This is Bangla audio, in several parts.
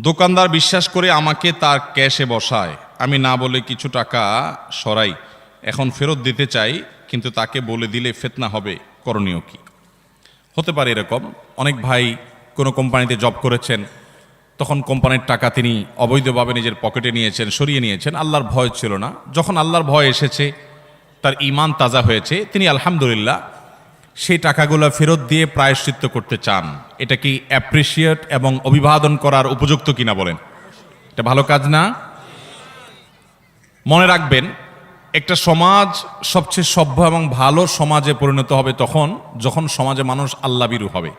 দোকানদার বিশ্বাস করে আমাকে তার ক্যাশে বসায়, আমি না বলে কিছু টাকা সরাই, এখন ফেরত দিতে চাই, কিন্তু তাকে বলে দিলে ফিতনা হবে, করণীয় কি? হতে পারে এরকম, অনেক ভাই কোনো কোম্পানিতে জব করেছেন, তখন কোম্পানির টাকা তিনি অবৈধভাবে নিজের পকেটে নিয়েছেন, সরিয়ে নিয়েছেন, আল্লাহর ভয় ছিল না। যখন আল্লাহর ভয় এসেছে, তার ঈমান তাজা হয়েছে, তিনি আলহামদুলিল্লাহ সেই টাকাগুলো ফেরত দিয়ে প্রায়শ্চিত্ত করতে চান। এটা কি অ্যাপ্রিসিয়েট এবং অভিবাদন করার উপযুক্ত কিনা বলেন? এটা ভালো কাজ না? মনে রাখবেন, একটা সমাজ সবচেয়ে সভ্য এবং ভালো সমাজে পরিণত হবে তখন যখন সমাজে মানুষ আল্লাহ ভীরু হবে,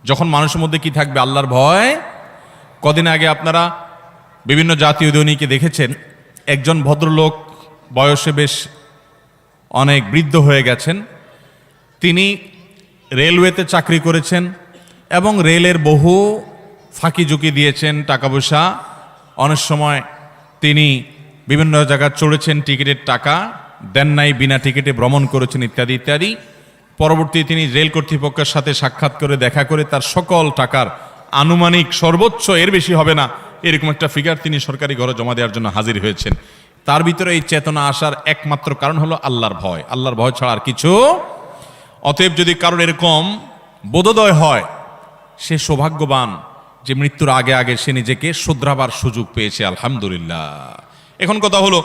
যখন মানুষের মধ্যে কি থাকবে? আল্লাহর ভয়। কদিন আগে আপনারা বিভিন্ন জাতীয় দৈনিকে দেখেছেন, একজন ভদ্রলোক বয়সে বেশ অনেক বৃদ্ধ হয়ে গেছেন, তিনি রেলওয়েতে চাকরি করেছেন এবং রেলের বহু ফাঁকি ঝুঁকি দিয়েছেন, টাকা পয়সা অনেক সময় তিনি বিভিন্ন জায়গায় চড়েছেন, টিকিটের টাকা দেন নাই, বিনা টিকিটে ভ্রমণ করেছেন, ইত্যাদি ইত্যাদি। পরবর্তী তিনি রেল কর্তৃপক্ষের সাথে সাক্ষাৎ করে দেখা করে তার সকল টাকার আনুমানিক সর্বোচ্চ এর বেশি হবে না এরকম একটা ফিগার তিনি সরকারি ঘরে জমা দেওয়ার জন্য হাজির হয়েছেন। তার ভিতরে এই চেতনা আসার একমাত্র কারণ হলো আল্লাহর ভয়, আল্লাহর ভয় ছাড়া আর কিছু। অতএব যদি কারোর এরকম বোধোদয় হয়, সে সৌভাগ্যবান যে মৃত্যুর আগে আগে সে নিজেকে শুধরাবার সুযোগ পেয়েছে, আলহামদুলিল্লাহ। এখন কথা হলো,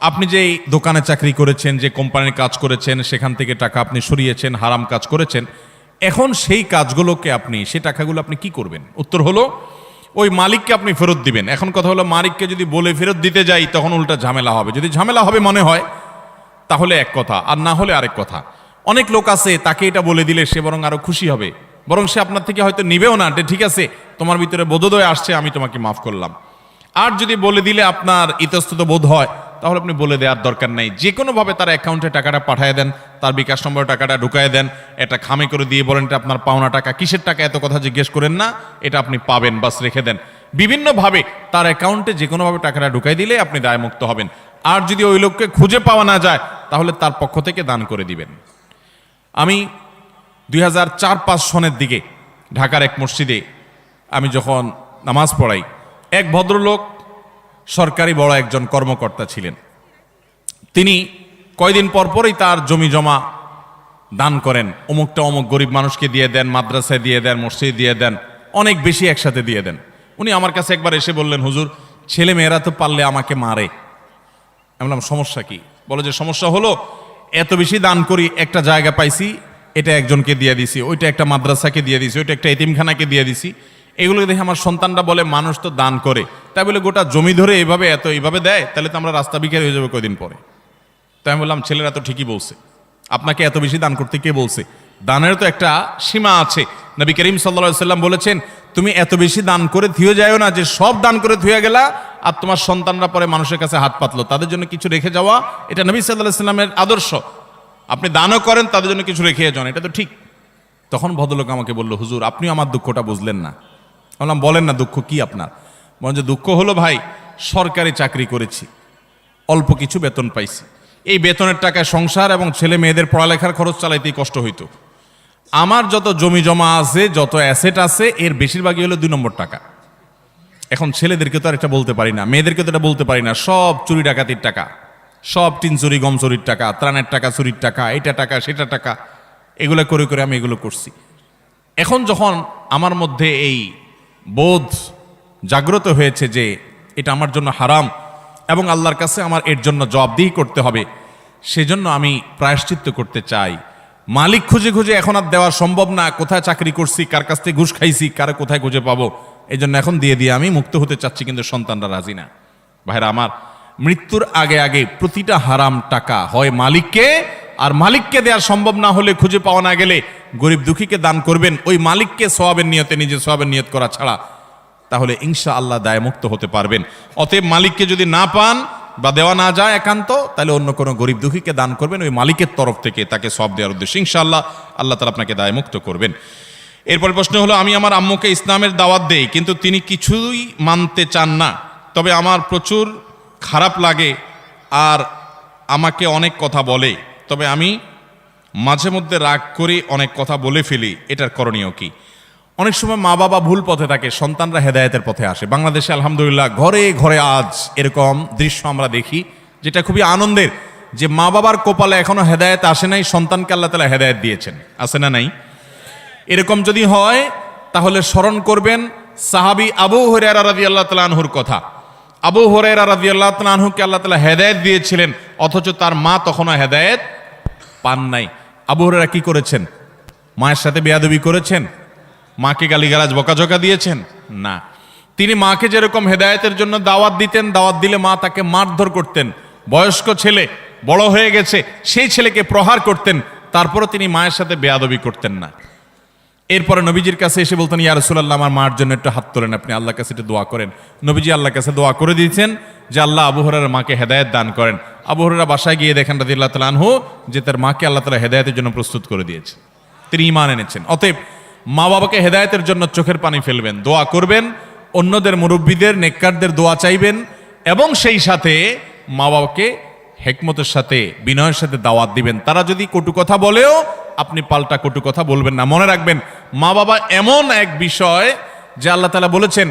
আপনি যে দোকানে চাকরি করেছেন, যে কোম্পানির কাজ করেছেন, সেখান থেকে টাকা আপনি সরিয়েছেন, হারাম কাজ করেছেন, এখন সেই কাজগুলোকে আপনি, সেই টাকাগুলো আপনি কি করবেন? উত্তর হলো ওই মালিককে আপনি ফেরত দিবেন। এখন কথা হলো, মালিককে যদি বলে ফেরত দিতে যাই তখন উল্টা ঝামেলা হবে। যদি ঝামেলা হবে মনে হয় তাহলে এক কথা, আর না হলে আরেক কথা। অনেক লোক আছে, তাকে এটা বলে দিলে সে বরং আরো খুশি হবে, বরং সে আপনার থেকে হয়তো নিবেও না, ঠিক আছে তোমার ভিতরে বোধোদয় আসছে, আমি তোমাকে মাফ করলাম। আর যদি বলে দিলে আপনার ইতস্তত বোধ হয়, তাহলে আপনি বলে দেওয়ার দরকার নেই, যে কোনোভাবে তার অ্যাকাউন্টে টাকাটা পাঠিয়ে দেন, তার বিকাশ নম্বরে টাকাটা ঢুকায় দেন, এটা খামে করে দিয়ে বলেন এটা আপনার পাওনা টাকা, কিসের টাকা এত কথা জিজ্ঞেস করেন না, এটা আপনি পাবেন, বাস রেখে দেন। বিভিন্নভাবে তার অ্যাকাউন্টে যে কোনোভাবে টাকাটা ঢুকাই দিলে আপনি দায়মুক্ত হবেন। আর যদি ওই লোককে খুঁজে পাওয়া না যায়, তাহলে তার পক্ষ থেকে দান করে দিবেন। আমি 2004-05 সনের দিকে ঢাকার এক মসজিদে আমি যখন নামাজ পড়াই, এক ভদ্রলোক সরকারি বড় একজন কর্মকর্তা ছিলেন। তিনি কয়দিন পরপরই তার জমি জমা দান করেন, অমুকটা অমুক গরিব মানুষকে দিয়ে দেন, মাদ্রাসায় দিয়ে দেন, মসজিদে দিয়ে দেন, অনেক বেশি একসাথে দিয়ে দেন। উনি আমার কাছে একবার এসে বললেন, হুজুর ছেলে মেয়েরা তো পারলে আমাকে মারে। আমি বললাম সমস্যা কি? বলে যে সমস্যা হলো এত বেশি দান করি, একটা জায়গা পাইছি, এটা একজনকে দিয়ে দিছি, ওইটা একটা মাদ্রাসাকে দিয়ে দিছি, ওইটা একটা এতিমখানাকে দিয়ে দিছি। এগুলো দেখে আমার সন্তানরা বলে মানুষ তো দান করে, তাই বলে গোটা জমি ধরে এইভাবে এইভাবে দেয়, তাহলে তো আমরা রাস্তা বিক্রি হয়ে যাবে কয়দিন পরে। তাই আমি বললাম ছেলেরা তো ঠিকই বলছে, আপনাকে এত বেশি দান করতে কে বলছে? দানের তো একটা সীমা আছে। নবী করিম সাল্লাল্লাহু আলাইহি সাল্লাম বলেছেন, তুমি এত বেশি দান করে থুয়ে যাও না যে সব দান করে থুয়ে গেলা আর তোমার সন্তানরা পরে মানুষের কাছে হাত পাতলো, তাদের জন্য কিছু রেখে যাওয়া, এটা নবী সাল্লাল্লাহু আলাইহি সাল্লামের আদর্শ। আপনি দানও করেন, তাদের জন্য কিছু রেখে যান, এটা তো ঠিক। তখন ভদ্রলোক আমাকে বলল, হুজুর আপনিও আমার দুঃখটা বুঝলেন না। বললাম বলেন না, দুঃখ কি আপনার? বলেন যে দুঃখ হলো ভাই, সরকারি চাকরি করেছি, অল্প কিছু বেতন পাইছি, এই বেতনের টাকায় সংসার এবং ছেলে মেয়েদের পড়ালেখার খরচ চালাইতেই কষ্ট হইতো। আমার যত জমি জমা আছে, যত অ্যাসেট আছে, এর বেশিরভাগই হলো 2 নম্বর টাকা। এখন ছেলেদেরকে তো আর এটা বলতে পারি না, মেয়েদেরকে তো এটা বলতে পারি না, সব চুরি ডাকাতির টাকা, সব টিন চুরি গম চুরির টাকা, ত্রাণের টাকা চুরির টাকা, এটা টাকা সেটা টাকা, এগুলো করে করে আমি এগুলো করছি। এখন যখন আমার মধ্যে এই বোধ জাগ্রত হয়েছে যে এটা আমার জন্য হারাম এবং আল্লাহর কাছে আমার এর জন্য জবাবদিহি করতে হবে, সেজন্য আমি প্রায়শ্চিত্ত করতে চাই। মালিক খুঁজে খুঁজে এখন আর দেওয়া সম্ভব না, কোথায় চাকরি করছি, কার কাছ থেকে ঘুষ খাইছি, কারে কোথায় খুঁজে পাবো, এই জন্য এখন দিয়ে দিয়ে আমি মুক্ত হতে চাচ্ছি, কিন্তু সন্তানরা রাজি না। ভাইরা আমার, মৃত্যুর আগে আগে প্রতিটা হারাম টাকা হয় মালিককে, আর মালিককে দেওয়া সম্ভব না হলে, খুঁজে পাওয়া না গেলে গরিব দুঃখীকে দান করবেন, ওই মালিককে সওয়াবের নিয়তে, নিজে সওয়াবের নিয়ত করা ছাড়া, তাহলে ইনশাআল্লাহ দায়মুক্ত হতে পারবেন। অতএব মালিককে যদি না পান বা দেওয়া না যায় একান্ত, তাহলে অন্য কোনো গরিব দুঃখীকে দান করবেন, ওই মালিকের তরফ থেকে তাকে সওয়াব দেওয়ার উদ্দেশ্যে। ইনশাআল্লাহ আল্লাহ তাআলা আপনাকে দায়মুক্ত করবেন। এরপর প্রশ্ন হলো, আমি আমার আম্মুকে ইসলামের দাওয়াত দেই, কিন্তু তিনি কিছুই মানতে চান না, তবে আমার প্রচুর খারাপ লাগে আর আমাকে অনেক কথা বলে, তবে আমি মাঝে মধ্যে রাগ করে অনেক কথা বলে ফেলি, এটার করণীয় কি? অনেক সময় মা বাবা ভুল পথে থাকে, সন্তানরা হেদায়েতের পথে আসে। বাংলাদেশে আলহামদুলিল্লাহ ঘরে ঘরে আজ এরকম দৃশ্য আমরা দেখি, যেটা খুবই আনন্দের, যে মা বাবার কপালে এখনো হেদায়েত আসে নাই, সন্তানকে আল্লাহ তাআলা হেদায়েত দিয়েছেন। আছে না নাই? এরকম যদি হয় তাহলে স্মরণ করবেন সাহাবী আবু হুরায়রা রাদিয়াল্লাহু তাআলা আনহুর কথা। আবু হুরায়রা রাদিয়াল্লাহু তাআলা আনহুকে আল্লাহ তাআলা হেদায়েত দিয়েছিলেন, অথচ তার মা তখনও হেদায়েত পান নাই। আবু হুরায়রা কি করেছেন? মায়ের সাথে বেয়াদবি করেছেন? মাকে গালিগালাজ বকাঝকা দিয়েছেন? না। তিনি মাকে যেরকম হেদায়েতের জন্য দাওয়াত দিতেন, দাওয়াত দিলে মা তাকে মারধর করতেন। বয়স্ক ছেলে, বড় হয়ে গেছে, সেই ছেলেকে প্রহার করতেন, তারপরও তিনি মায়ের সাথে বেয়াদবি করতেন না। এরপরে নবীজির কাছে এসে বলতেন, ইয়া রাসূলুল্লাহ, আমার মার জন্য একটু হাত তোলেন, আপনি আল্লাহর কাছে একটু দোয়া করেন। নবীজি আল্লাহর কাছে দোয়া করে দিয়েছেন যে আল্লাহ আবু হুরায়রার মাকে হেদায়েত দান করেন। আবু হুরায়রা বাসায় গিয়ে দেখেন রাদিয়াল্লাহু তাআলা আনহু যে তার মাকে আল্লাহ তাআলা হেদায়েতের জন্য প্রস্তুত করে দিয়েছে, তিনি ঈমান এনেছেন। অতএব মা বাবাকে হেদায়েতের জন্য চোখের পানি ফেলবেন, দোয়া করবেন, অন্যদের মুরব্বীদের নেককারদের দোয়া চাইবেন, এবং সেই সাথে মা বাবাকে হিকমতের সাথে বিনয়ের সাথে দাওয়াত দিবেন। তারা যদি কটু কথা বলেও আপনি পাল্টা কটু কথা বলবেন না। মনে রাখবেন, মা বাবা এমন এক বিষয় যে আল্লাহ তাআলা বলেছেন,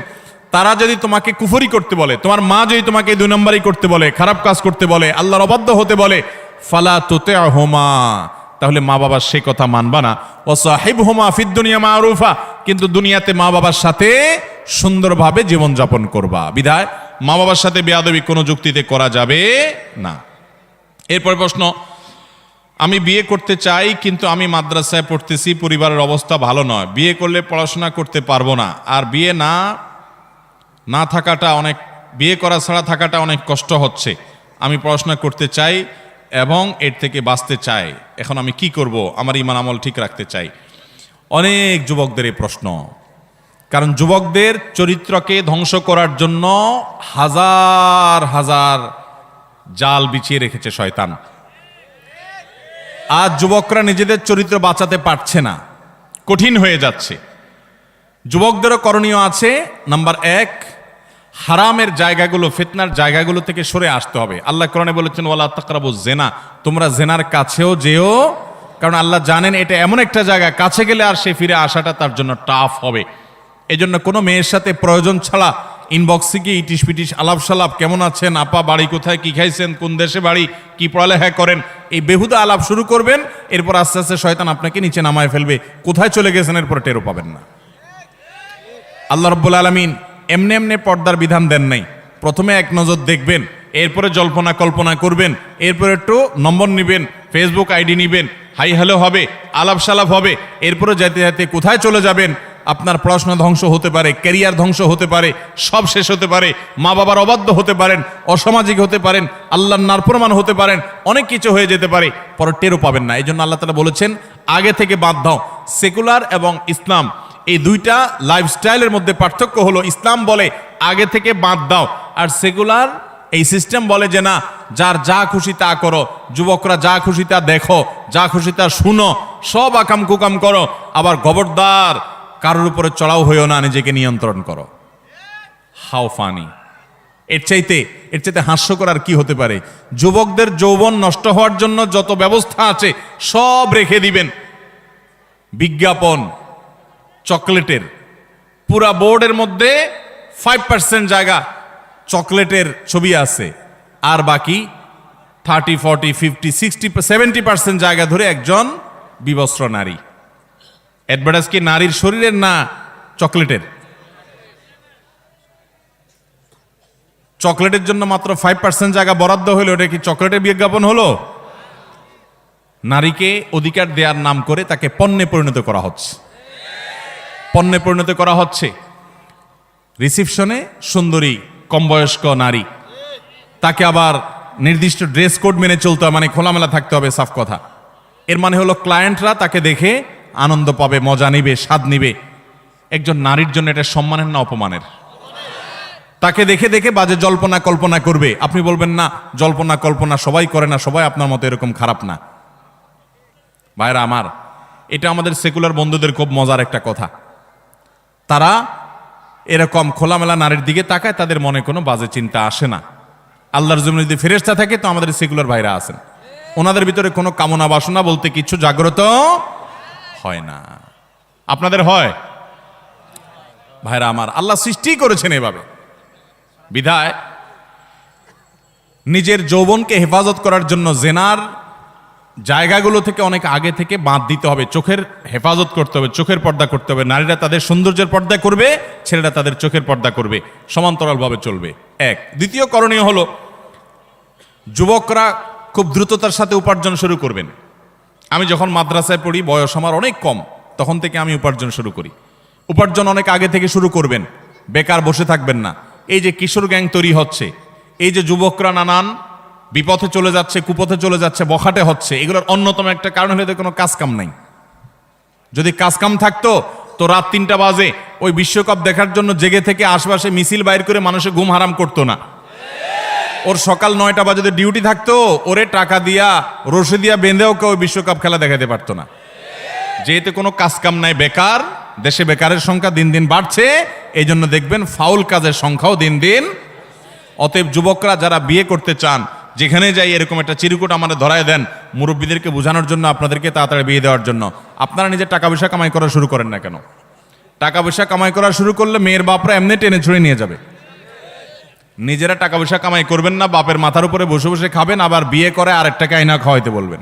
তারা যদি তোমাকে কুফরি করতে বলে, তোমার মা যদি তোমাকে 2 নম্বরই করতে বলে, খারাপ কাজ করতে বলে, আল্লাহর অবাধ্য হতে বলে, ফালা তুতি'হুমা, তাহলে মা বাবার সেই কথা মানবা না। ওয়াসাহিবহুমা ফিদ দুনিয়া মারুফা, কিন্তু দুনিয়াতে মা বাবার সাথে সুন্দরভাবে জীবনযাপন করবা। বিধায় মা বাবার সাথে বেয়াদবি কোনো যুক্তিতে করা যাবে না। এরপর প্রশ্ন, আমি বিয়ে করতে চাই কিন্তু আমি মাদ্রাসায় পড়তেছি, পরিবারের অবস্থা ভালো নয়, বিয়ে করলে পড়াশোনা করতে পারবো না, আর বিয়ে না থাকাটা অনেক, বিয়ে করা ছাড়া থাকাটা অনেক কষ্ট হচ্ছে, আমি পড়াশোনা করতে চাই এবং এর থেকে বাঁচতে চাই, এখন আমি কি করব, আমার ঈমান আমল ঠিক রাখতে চাই। অনেক যুবকদের এই প্রশ্ন, কারণ যুবকদের চরিত্রকে ধ্বংস করার জন্য হাজার হাজার জাল বিছিয়ে রেখেছে শয়তান। আজ যুবকরা নিজেদের চরিত্র বাঁচাতে পারছে না, কঠিন হয়ে যাচ্ছে। যুবকদেরও করণীয় আছে। নাম্বার 1, হারামের জায়গাগুলো, ফিতনার জায়গাগুলো থেকে সরে আসতে হবে। আল্লাহ কোরআনে বলেছেন, ওয়ালা তাকরাবুজ জিনা, তোমরা জেনার কাছেও যেও, কারণ আল্লাহ জানেন এটা এমন একটা জায়গা, কাছে গেলে আর সে ফিরে আসাটা তার জন্য টাফ হবে। এজন্য কোনো মেয়ের সাথে প্রয়োজন ছাড়া ইনবক্সে গিয়ে ইটিস পিটিস আলাপ সালাপ, কেমন আছেন আপা, বাড়ি কোথায়, কি খাইছেন, কোন দেশে বাড়ি, কি পড়ালেখা করেন, এই বেহুদা আলাপ শুরু করবেন। এরপর আস্তে আস্তে শয়তান আপনাকে নিচে নামায় ফেলবে, কোথায় চলে গেছেন এরপর টেরও পাবেন না। আল্লাহ রাব্বুল আলামিন এমনি এমনি পর্দার বিধান দেন নাই। প্রথমে এক নজর দেখবেন, এরপরে জল্পনা কল্পনা করবেন, এরপরে একটু নম্বর নিবেন, ফেসবুক আইডি নিবেন, হাই হ্যালো হবে, আলাপ সালাপ হবে, এরপরে যেতে যেতে কোথায় চলে যাবেন, আপনার পড়াশোনা ধ্বংস হতে পারে, ক্যারিয়ার ধ্বংস হতে পারে, সব শেষ হতে পারে, মা বাবার অবাধ্য হতে পারেন, অসামাজিক হতে পারেন, আল্লাহর নারপ্রমাণ হতে পারেন, অনেক কিছু হয়ে যেতে পারে, পরে টেরও পাবেন না। এই জন্য আল্লাহ তাআলা বলেছেন, আগে থেকে বাদ দাও। সেকুলার এবং ইসলাম এই দুইটা লাইফস্টাইলের মধ্যে পার্থক্য হলো, ইসলাম বলে আগে থেকে বাদ দাও, আর সেকুলার এই সিস্টেম বলে যে না, যার যা খুশি তা করো, যুবকরা যা খুশি তা দেখো, যা খুশি তা শুনো, সব আকাম কুকাম করো, আবার খবরদার কারোর উপরে চড়াও হইও না, নিজেকে নিয়ন্ত্রণ করো। How funny! এর চাইতে হাস্যকর আর কি হতে পারে? যুবকদের যৌবন নষ্ট হওয়ার জন্য যত ব্যবস্থা আছে সব রেখে দিবেন। বিজ্ঞাপন, চকলেটের, পুরা বোর্ডের মধ্যে 5% জায়গা চকলেটের ছবি আছে, আর বাকি 30, 40, 50, 60, 70% জায়গা ধরে একজন বিবস্ত্র নারী। অ্যাডভার্টাইজ কি নারীর শরীরের না চকলেটের? চকলেটের জন্য মাত্র 5% জায়গা বরাদ্দ হলো, এটা কি চকলেটের বিজ্ঞাপন হলো? নারীকে অধিকার দেওয়ার নাম করে তাকে পণ্যে পরিণত করা হচ্ছে, পণ্যে পরিণত করা হচ্ছে। রিসিপশনে সুন্দরী কম বয়স্ক নারী, তাকে আবার নির্দিষ্ট ড্রেস কোড মেনে চলতে হবে, মানে খোলামেলা থাকতে হবে, সাফ কথা। এর মানে হলো ক্লায়েন্টরা তাকে দেখে আনন্দ পাবে, মজা নিবে, স্বাদ নিবে। একজন নারীর জন্য এটা সম্মানের না অপমানের? তাকে দেখে দেখে বাজে জল্পনা কল্পনা করবে। আপনি বলবেন না, জল্পনা কল্পনা সবাই করে না, সবাই আপনার মতো এরকম খারাপ না। ভাইরা আমার, এটা আমাদের সেকুলার বন্ধুদের খুব মজার একটা কথা। তারা এরকম খোলামেলা নারীর দিকে তাকায়, তাদের মনে কোনো বাজে চিন্তা আসে না। আল্লাহর জমিনে যদি ফেরেশতা থাকে তো আমাদের সেকুলার ভাইরা আছেন, ওনাদের ভিতরে কোনো কামনা বাসনা বলতে কিছু জাগ্রত হয় না। আপনাদের হয়? ভাইরা আমার, আল্লাহ সৃষ্টি করেছেন এভাবে। বিধায় নিজের যৌবনকে হেফাজত করার জন্য জেনার জায়গাগুলো থেকে অনেক আগে থেকে বাদ দিতে হবে। চোখের হেফাজত করতে হবে, চোখের পর্দা করতে হবে। নারীরা তাদের সৌন্দর্যের পর্দা করবে, ছেলেরা তাদের চোখের পর্দা করবে, সমান্তরালভাবে চলবে। এক। দ্বিতীয় করণীয় হলো, যুবকরা খুব দ্রুততার সাথে উপার্জন শুরু করবেন। আমি যখন মাদ্রাসায় পড়ি, বয়স আমার অনেক কম, তখন থেকে আমি উপার্জন শুরু করি। উপার্জন অনেক আগে থেকে শুরু করবেন, বেকার বসে থাকবেন না। এই যে কিশোর গ্যাং তৈরি হচ্ছে, এই যে যুবকরা নানান বিপথে চলে যাচ্ছে, কুপথে চলে যাচ্ছে, বখাটে হচ্ছে, এগুলোর অন্যতম একটা কারণ হলো কোনো কাজ কাম নাই। যদি কাজ কাম থাকতো তো রাত 3টা বাজে ওই বিশ্বকাপ দেখার জন্য জেগে থেকে আশপাশে মিছিল বাইর করে মানুষের ঘুম হারাম করতো না। ওর সকাল 9টা বাজে ডিউটি থাকতো, ওরে টাকা দিয়া রশি দিয়া বেঁধেও কেউ বিশ্বকাপ খেলা দেখাতে পারতো না। যেহেতু কোনো কাজ কাম নাই, বেকার, দেশে বেকারের সংখ্যা দিন দিন বাড়ছে, এই জন্য দেখবেন ফাউল কাজের সংখ্যাও দিন দিন। অতএব যুবকরা যারা বিয়ে করতে চান, যেখানে যাই এরকম একটা চিরকুট আমাদের ধরায় দেন, মুরব্বীদেরকে বোঝানোর জন্য, আপনাদেরকে তাড়াতাড়ি বিয়ে দেওয়ার জন্য। আপনারা নিজের টাকা পয়সা কামাই করা শুরু করেন না কেন? টাকা পয়সা কামাই করা শুরু করলে মেয়ের বাপরা এমনি টেনে ছুঁড়ে নিয়ে যাবে। নিজেরা টাকা পয়সা কামাই করবেন না, বাপের মাথার উপরে বসে বসে খাবেন, আবার বিয়ে করে আরেকটাকে আইনা খাওয়াইতে বলবেন।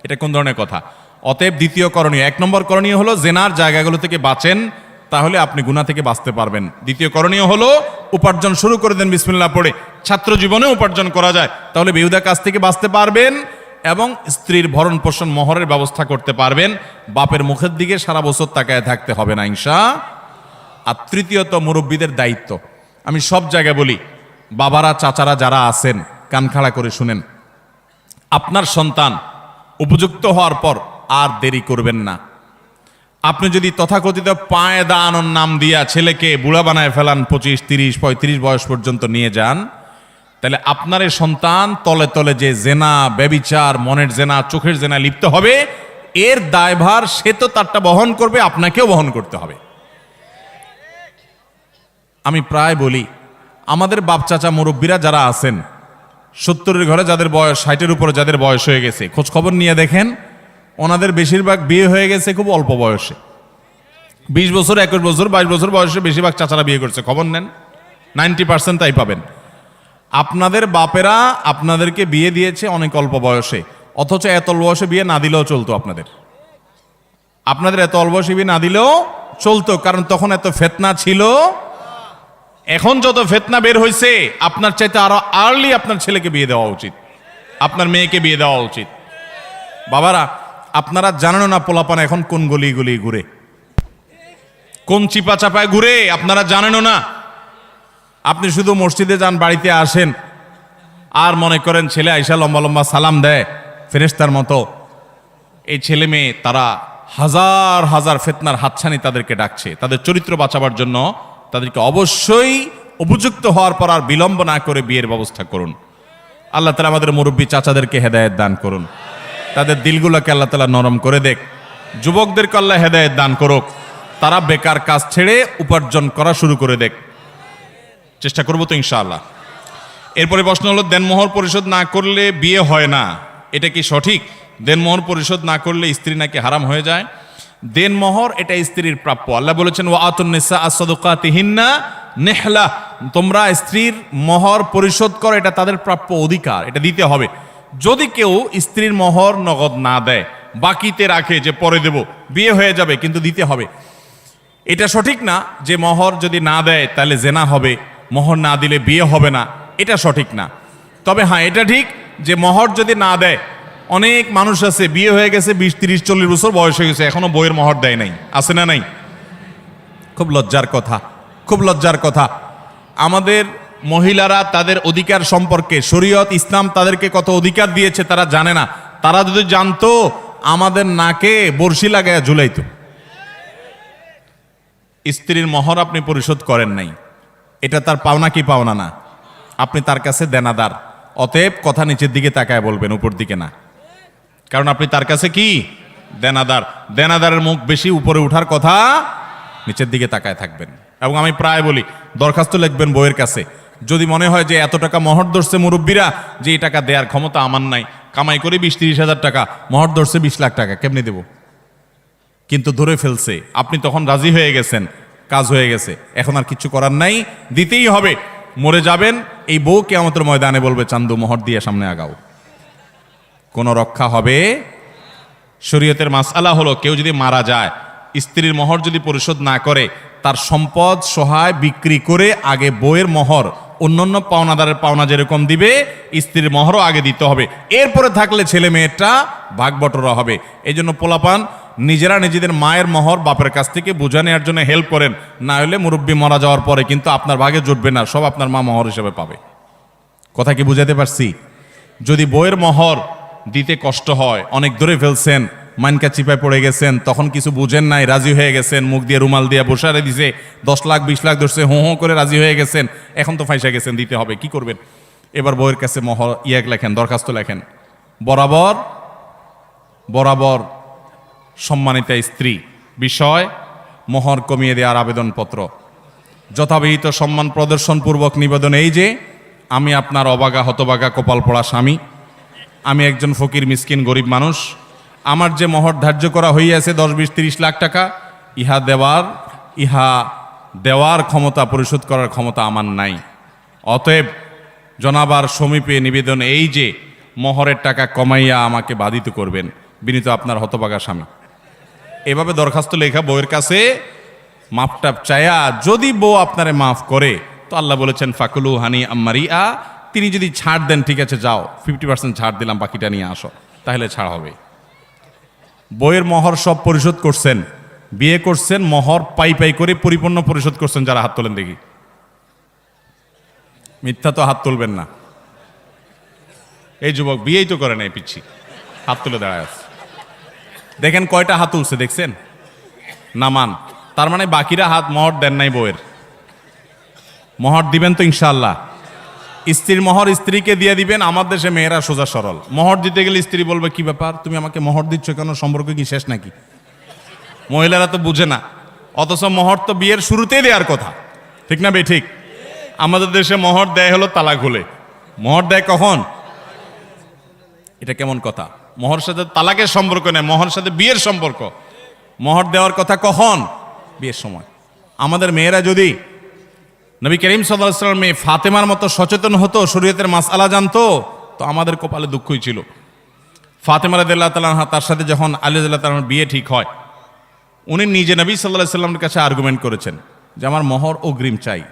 এটা কোন ধরনের কথা? অতএব দ্বিতীয় করণীয়, 1 নম্বর করণীয় হলো জেনার জায়গাগুলো থেকে বাঁচেন, তাহলে আপনি গুনাহ থেকে বাঁচতে পারবেন। দ্বিতীয় করণীয় হলো উপার্জন শুরু করে দেন বিসমিল্লাহ পড়ে। ছাত্র জীবনে উপার্জন করা যায়, তাহলে বেহুদা কাজ থেকে বাঁচতে পারবেন এবং স্ত্রীর ভরণ পোষণ মোহরের ব্যবস্থা করতে পারবেন। বাপের মুখের দিকে সারা বছর তাকায় থাকতে হবে না ইনশাআল্লাহ। আর তৃতীয়ত, মুরব্বীদের দায়িত্ব। আমি সব জায়গায় বলি, বাবারা, চাচারা যারা আছেন, কান খাড়া করে শুনেন। আপনার সন্তান উপযুক্ত হওয়ার পর আর দেরি করবেন না। আপনি যদি তথাকথিত পায়ে দাঁড়ানোর নাম দিয়া ছেলেকে বুড়া বানায় ফেলান, 25, 30, 35 বয়স পর্যন্ত নিয়ে যান, তাহলে আপনার এই সন্তান তলে তলে যে জেনা, ব্যভিচার, মনের জেনা, চোখের জেনা লিপ্ত হবে, এর দায়ভার সে তো তারটা বহন করবে, আপনাকেও বহন করতে হবে। আমি প্রায় বলি, আমাদের বাপ চাচা মুরব্বীরা যারা আছেন, 70-এর ঘরে যাদের বয়স, 60-এর উপরে যাদের বয়স হয়ে গেছে, খোঁজ খবর নিয়ে দেখেন, ওনাদের বেশিরভাগ বিয়ে হয়ে গেছে খুব অল্প বয়সে। 20 বছর, 21 বছর, 22 বছর বয়সে বেশিরভাগ চাচারা বিয়ে করছে। খবর নেন, 90% তাই পাবেন। আপনাদের বাপেরা আপনাদেরকে বিয়ে দিয়েছে অনেক অল্প বয়সে, অথচ এত অল্প বয়সে বিয়ে না দিলেও চলতো। আপনাদের এত অল্প বয়সে বিয়ে না দিলেও চলতো, কারণ তখন এত ফিতনা ছিল। এখন যত ফিতনা বের হয়েছে, আপনার চাইতে আরো আর্লি আপনার ছেলেকে বিয়ে দেওয়া উচিত, আপনার মেয়েকে বিয়ে দেওয়া উচিত। বাবারা, আপনারা জানেন না পোলাপান এখন কোন গলি গলি ঘুরে, কোন চিপা চাপায় ঘুরে, আপনারা জানেনও না। আপনি শুধু মসজিদে যান, বাড়িতে আসেন, আর মনে করেন ছেলে আইসা লম্বা লম্বা সালাম দেয় ফেরেশতার মতো। এই ছেলে মেয়ে তারা হাজার হাজার ফিতনার হাতছানি তাদেরকে ডাকছে। তাদের চরিত্র বাঁচাবার জন্য তাদেরকে অবশ্যই উপযুক্ত হওয়ার পর আর বিলম্ব না করে বিয়ের ব্যবস্থা করুন। আল্লাহ তাআলা আমাদের মুরব্বী চাচাদেরকে হেদায়েত দান করুন, তাদের দিলগুলোকে আল্লাহ তাআলা নরম করে দেখ। যুবকদেরকে আল্লাহ হেদায়েত দান করুক, তারা বেকার কাজ ছেড়ে উপার্জন করা শুরু করে দেখ। চেষ্টা করবো তো ইনশাআল্লাহ। এরপরে প্রশ্ন হলো, দেনমোহর পরিশোধ না করলে বিয়ে হয় না, এটা কি সঠিক? দেনমোহর পরিশোধ না করলে স্ত্রী নাকি হারাম হয়ে যায়। দেনমোহর এটা স্ত্রীর প্রাপ্য। আল্লাহ বলেছেন, ওয়া আতুন নিসা আস-সাদুকাতিহিন্না নিহলা, তোমরা স্ত্রীর মোহর পরিশোধ করো, এটা তাদের প্রাপ্য অধিকার, এটা দিতে হবে। যদি কেউ স্ত্রীর মোহর নগদ না দেয়, বাকিতে রাখে যে পরে দেব, বিয়ে হয়ে যাবে কিন্তু দিতে হবে, এটা সঠিক না। যে মোহর যদি না দেয় তাহলে জেনা হবে, মোহর না দিলে বিয়ে হবে না, এটা সঠিক না। তবে হ্যাঁ, এটা ঠিক যে মোহর যদি না দেয়, অনেক মানুষ আছে বিয়ে হয়ে গেছে 20, 30, 40 বছর বয়স হয়ে গেছে, এখনো বইয়ের মোহর দেয় নাই, আছে না নাই? খুব লজ্জার কথা, খুব লজ্জার কথা। আমাদের মহিলারা তাদের অধিকার সম্পর্কে, শরীয়ত ইসলাম তাদেরকে কত অধিকার দিয়েছে তারা জানে না। তারা যদি জানতো, আমাদের নাকে বড়শি লাগায় ঝুলাইতো। স্ত্রীর মোহর আপনি পরিশোধ করেন নাই, এটা তার পাওনা কি পাওনা না? আপনি তার কাছে দেনাদার। অতএব কথা নিচের দিকে তাকায় বলবেন, উপর দিকে না, কারণ আপনি তার কাছে কি দেনাদার। দেনাদারের মুখ বেশি উপরে উঠার কথা, নিচের দিকে তাকায় থাকবেন। এবং আমি প্রায় বলি, দরখাস্ত লিখবেন বইয়ের কাছে, যদি মনে হয় যে এত টাকা মোহর ধরছে মুরব্বীরা, যে এই টাকা দেওয়ার ক্ষমতা আমার নাই, কামাই করে 20-30 হাজার টাকা, মোহর ধরছে 20 লাখ টাকা, কেমনি দেব? কিন্তু ধরে ফেলছে, আপনি তখন রাজি হয়ে গেছেন, কাজ হয়ে গেছে, এখন আর কিছু করার নাই, দিতেই হবে, মরে যাবেন। এই বউ কিয়ামতের ময়দানে বলবে, চান্দু মোহর দিয়ে সামনে আগাও, কোনো রক্ষা হবে। শরীয়তের মাসআলা হলো, কেউ যদি মারা যায়, স্ত্রীর মোহর যদি পরিশোধ না করে, তার সম্পদ সহায় বিক্রি করে আগে বউয়ের মোহর, অন্যান্য পাওনাদারের পাওনা যেরকম দিবে, স্ত্রীর মোহরও আগে দিতে হবে। এরপরে থাকলে ছেলে মেয়েটা ভাগ বটরা হবে। এই জন্য পোলাপান নিজেরা নিজেদের মায়ের মোহর বাপের কাছ থেকে বুঝে নেওয়ার জন্য হেল্প করেন, না হলে মুরব্বী মারা যাওয়ার পরে কিন্তু আপনার ভাগে জুটবে না, সব আপনার মা মোহর হিসেবে পাবে। কথা কি বুঝাতে পারছি? যদি বইয়ের মোহর দিতে কষ্ট হয়, অনেক ধরে ফেলছেন, মাইনকা চিপায় পড়ে গেছেন, তখন কিছু বুঝেন নাই, রাজি হয়ে গেছেন, মুখ দিয়ে রুমাল দিয়ে বসারে দিছে, 10 লাখ 20 লাখ ধরছে, হো হো করে রাজি হয়ে গেছেন, এখন তো ফাইসা গেছেন, দিতে হবে, কি করবেন? এবার বইয়ের কাছে মোহর লেখেন, দরখাস্ত লেখেন, বরাবর বরাবর সম্মানিতা স্ত্রী বিষয় মোহর কমিয়ে দেওয়ার আবেদনপত্র, যথাবিহিত সম্মান প্রদর্শনপূর্বক নিবেদন এই যে, আমি আপনার অবাগা হতবাগা কপাল পড়া স্বামী, আমি একজন ফকির মিসকিন গরিব মানুষ, আমার যে মোহর ধার্য করা হইয়াছে 10 20 30 লাখ টাকা, ইহা দেওয়ার ক্ষমতা, পরিশোধ করার ক্ষমতা আমার নাই। অতএব জনাবার সমীপে নিবেদন এই যে, মোহরের টাকা কমাইয়া আমাকে বাধিত করবেন, বিনীত আপনার হতবাগা স্বামী। এভাবে দরখাস্ত লেখা বউয়ের কাছে মাপটাপ চায়া, যদি বউ আপনারে মাফ করে তো আল্লাহ বলেছেন ফাকুলু হানি আম্মারিয়া, তিনি যদি ছাড় দেন, ঠিক আছে যাও 50% ছাড় দিলাম, বাকিটা নিয়ে আসো, তাহলে ছাড় হবে। বইয়ের মোহর সব পরিশোধ করছেন, বিয়ে করছেন, মোহর পাই পাই করে পরিপূর্ণ পরিশোধ করছেন, যারা হাত তোলেন দেখি, মিথ্যা তো হাত তুলবেন না। এই যুবক বিয়েই তো করে নাই, পিচ্ছি হাত তুলে দাঁড়ায় আছে, দেখেন কয়টা হাত তুলছে, দেখছেন? নামান, তার মানে বাকিরা হাত মোহর দেন নাই বউয়ের। মোহর দিবেন তো ইনশাআল্লাহ? স্ত্রীর মোহর স্ত্রীকে দিয়ে দিবেন। আমার দেশে মেয়েরা সোজা সরল, মোহর দিতে গেলে স্ত্রী বলবে, কি ব্যাপার, তুমি আমাকে মোহর দিচ্ছ কেন, সম্পর্ক কি শেষ নাকি? মহিলারা তো বুঝে না, অথচ মোহর তো বিয়ের শুরুতেই দেওয়ার কথা, ঠিক না বে ঠিক? আমাদের দেশে মোহর দেয় হলো তালাক হলে, মোহর দেয় কখন? এটা কেমন কথা? মোহর সাথে তালাকের সম্পর্ক নেই, মোহর সাথে বিয়ের সম্পর্ক। মোহর দেওয়ার কথা কখন? বিয়ের সময়। আমাদের মেয়েরা যদি নবী করিম সাল্লাল্লাহু আলাইহি ওয়াসাল্লাম মেয়ে ফাতেমার মতো সচেতন হতো, শরীয়তের মাসআলা জানতো, তো আমাদের কপালে দুঃখই ছিল। ফাতেমা রাদিয়াল্লাহু তাআলা আনহা, তার সাথে যখন আলী রাদিয়াল্লাহু তাআলার বিয়ে ঠিক হয়, উনি নিজে নবী সাল্লাল্লাহু আলাইহি ওয়াসাল্লামের কাছে আর্গুমেন্ট করেছেন যে আমার মোহর অগ্রিম চাই,